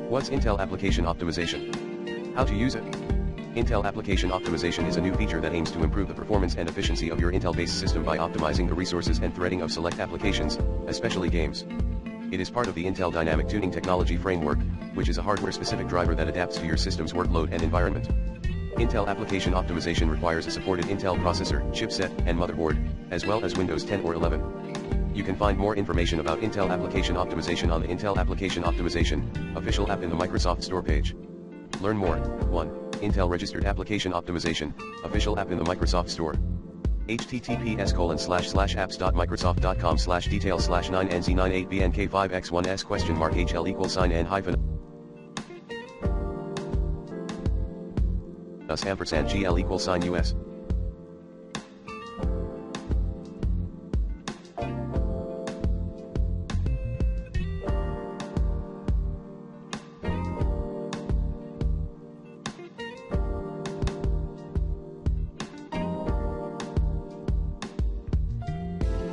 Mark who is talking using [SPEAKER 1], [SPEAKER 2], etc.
[SPEAKER 1] What's Intel Application Optimization? How to use it? Intel Application Optimization is a new feature that aims to improve the performance and efficiency of your Intel-based system by optimizing the resources and threading of select applications, especially games. It is part of the Intel Dynamic Tuning Technology Framework, which is a hardware-specific driver that adapts to your system's workload and environment. Intel Application Optimization requires a supported Intel processor, chipset, and motherboard, as well as Windows 10 or 11. You can find more information about Intel Application Optimization on the Intel Application Optimization official app in the Microsoft Store page. Learn more. 1. Intel Registered Application Optimization official app in the Microsoft Store. https://apps.microsoft.com/details/9nz98bnk5x1s?HL=n-us =GL=sign US